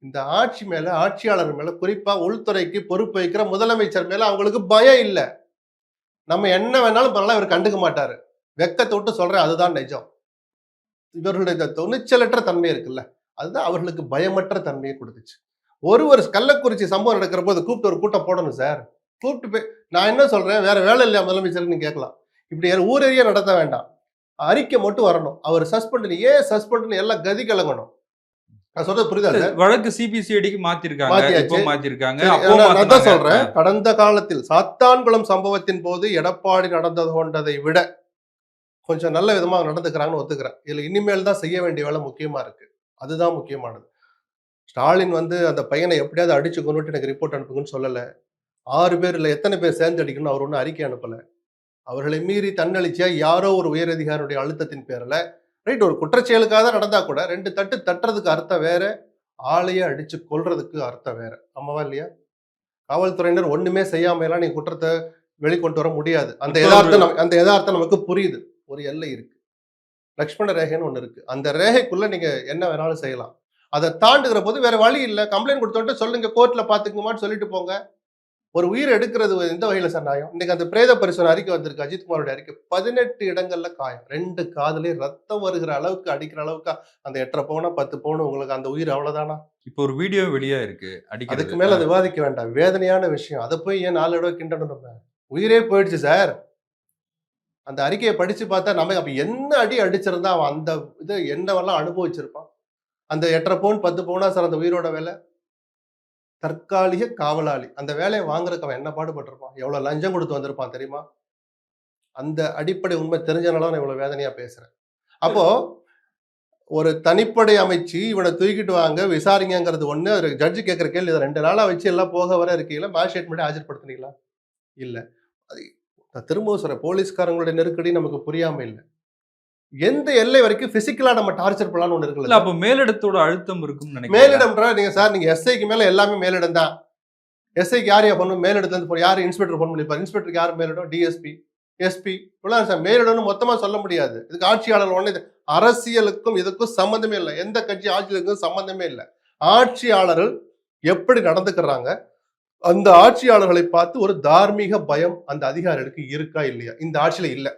இந்த ஆட்சி மேல, ஆட்சியாளர் மேல, குறிப்பா உள்துறைக்கு பொறுப்பு வைக்கிற முதலமைச்சர் மேல அவங்களுக்கு பயம் இல்ல. நம்ம என்ன வேணாலும் பண்ணலாம், இவர் கண்டுக்க மாட்டாரு. வெக்கத்த விட்டு சொல்றேன், அதுதான் நிஜம். இவர்களுடைய இந்த துணிச்சலற்ற தன்மை இருக்குல்ல, அதுதான் அவர்களுக்கு பயமற்ற தன்மையை கொடுத்துச்சு. ஒரு கள்ளக்குறிச்சி சம்பவம் நடக்கிற போது கூப்பிட்டு ஒரு கூட்டம் போடணும் சார். கூப்பிட்டு போய் நான் என்ன சொல்றேன், வேற வேலை இல்லையா முதலமைச்சருக்கு நீங்க கேட்கலாம். இப்படி ஊரறிய நடத்த வேண்டாம். அறிக்கை மட்டும் வரணும். அவர் சஸ்பெண்ட் ஏன் சஸ்பெண்ட் எல்லாம் கதி கலங்கணும். நான் சொல்றது புரியுதா சார்? வழக்கு சிபிசிஐடிக்கு மாத்திருக்காங்க. மாத்தியாச்சு. மாத்திருக்காங்க. நான் தான் சொல்றேன், கடந்த காலத்தில் சாத்தான்குளம் சம்பவத்தின் போது எடப்பாடி நடந்தது கொண்டதை விட கொஞ்சம் நல்ல விதமா நடந்துக்கிறாங்கன்னு ஒத்துக்கிறேன். இதுல இனிமேல் தான் செய்ய வேண்டிய வேலை முக்கியமா இருக்கு. அதுதான் முக்கியமானது. ஸ்டாலின் வந்து அந்த பையனை எப்படியாவது அடிச்சு கொண்டுட்டு எனக்கு ரிப்போர்ட் அனுப்புங்கன்னு சொல்லல. 6 பேர் இல்ல எத்தனை பேர் சேர்ந்து அடிக்கணும் அவர் ஒன்றும் அறிக்கை அனுப்பல. அவர்களை மீறி தன்னெழுச்சியா யாரோ ஒரு உயரதிகாரியுடைய அழுத்தத்தின் பேர்ல ரைட் ஒரு குற்றச்செயலுக்காக தான் நடந்தா கூட 2 தட்டு தட்டுறதுக்கு அர்த்தம் வேற, ஆளையே அடிச்சு கொல்றதுக்கு அர்த்தம் வேற. ஆமாவா இல்லையா? காவல்துறையினர் ஒண்ணுமே செய்யாம எல்லாம் நீங்க குற்றத்தை வெளிக்கொண்டு வர முடியாது. அந்த யதார்த்தம் நமக்கு புரியுது. ஒரு எல்லை இருக்கு. லக்ஷ்மண ரேகைன்னு ஒண்ணு இருக்கு. அந்த ரேகைக்குள்ள நீங்க என்ன வேணாலும் செய்யலாம். அதை தாண்டுகிற போது வேற வழி இல்ல. கம்ப்ளைண்ட் கொடுத்தோன்ட்டு சொல்லுங்க, கோர்ட்ல பாத்துக்குமான்னு சொல்லிட்டு போங்க. ஒரு உயிர் எடுக்கிறது எந்த வகையில சார் நியாயம்? இன்னைக்கு அந்த பிரேத பரிசோதனை அறிக்கை வந்திருக்கு, அஜித்குமாரோட அறிக்கை. 18 இடங்கள்ல காயம், 2 காதுலயும் ரத்தம் வருகிற அளவுக்கு, அடிக்கிற அளவுக்கு அந்த 8.5 பவுனா 10 பவுன் உங்களுக்கு அந்த உயிர் அவ்வளவுதானா? இப்போ ஒரு வீடியோ வெளியா இருக்கு. அதுக்கு மேல அதை விவாதிக்க வேண்டாம். வேதனையான விஷயம். அதை போய் ஏன் 4 தடவை கிண்டணும்? நம்ம உயிரே போயிடுச்சு சார். அந்த அறிக்கையை படிச்சு பார்த்தா நம்ம அப்ப என்ன அடி அடிச்சிருந்தா அவன் அந்த இதை என்னவெல்லாம் அனுபவிச்சிருப்பான். அந்த 8.5 பவுன் 10 பவுனா சார் அந்த உயிரோட வேலை. தற்காலிக காவலாளி. அந்த வேலையை வாங்குறதுக்கு அவன் என்ன பாடுபட்டிருப்பான், எவ்வளவு லஞ்சம் கொடுத்து வந்திருப்பான் தெரியுமா? அந்த அடிப்படை உண்மை தெரிஞ்சனால நான் இவ்வளவு வேதனையா பேசுறேன். அப்போ ஒரு தனிப்படை அமைச்சு இவனை தூக்கிட்டு வாங்க விசாரிங்கிறது ஒண்ணு. ஜட்ஜு கேட்கிற கேள்வி 2 நாளா வச்சு எல்லாம் போக வர இருக்கீங்களா, மேஜிஸ்ட்ரேட் முன்னாடி ஆஜர்படுத்தினீங்களா? இல்ல. திரும்பவும் சொல்றேன், போலீஸ்காரங்களுடைய நெருக்கடி நமக்கு புரியாம இல்லை. எந்த எல்லை வரைக்கும் பிசிக்கலா நம்ம டார்ச்சர் பண்ணலாம்னு ஒண்ணு இருக்குல்ல. அப்ப மேலிடத்தோட அழுத்தம் இருக்கும் நினைக்கிறேன். மேலிடம்ன்றா நீங்க சார், நீங்க எஸ்ஐக்கு மேல எல்லாமே மேலிடம் தான். எஸ்ஐக்கு யாரையா பண்ணணும்? மேலிடத்துல இருந்து யாரு இன்ஸ்பெக்டர் போன் பண்ணிருப்பாரு? இன்ஸ்பெக்டருக்கு யார் மேலிடம்? DSP, SP. சார் மேலிடம்னு மொத்தமா சொல்ல முடியாது. இதுக்கு ஆட்சியாளர் ஒண்ணு. அரசியலுக்கும் இதுக்கும் சம்பந்தமே இல்லை. எந்த கட்சி ஆட்சியாளருக்கும் சம்பந்தமே இல்லை. ஆட்சியாளர்கள் எப்படி நடந்துக்கிறாங்க, அந்த ஆட்சியாளர்களை பார்த்து ஒரு தார்மீக பயம் அந்த அதிகாரிகளுக்கு இருக்கா இல்லையா? இந்த ஆட்சியில இல்ல.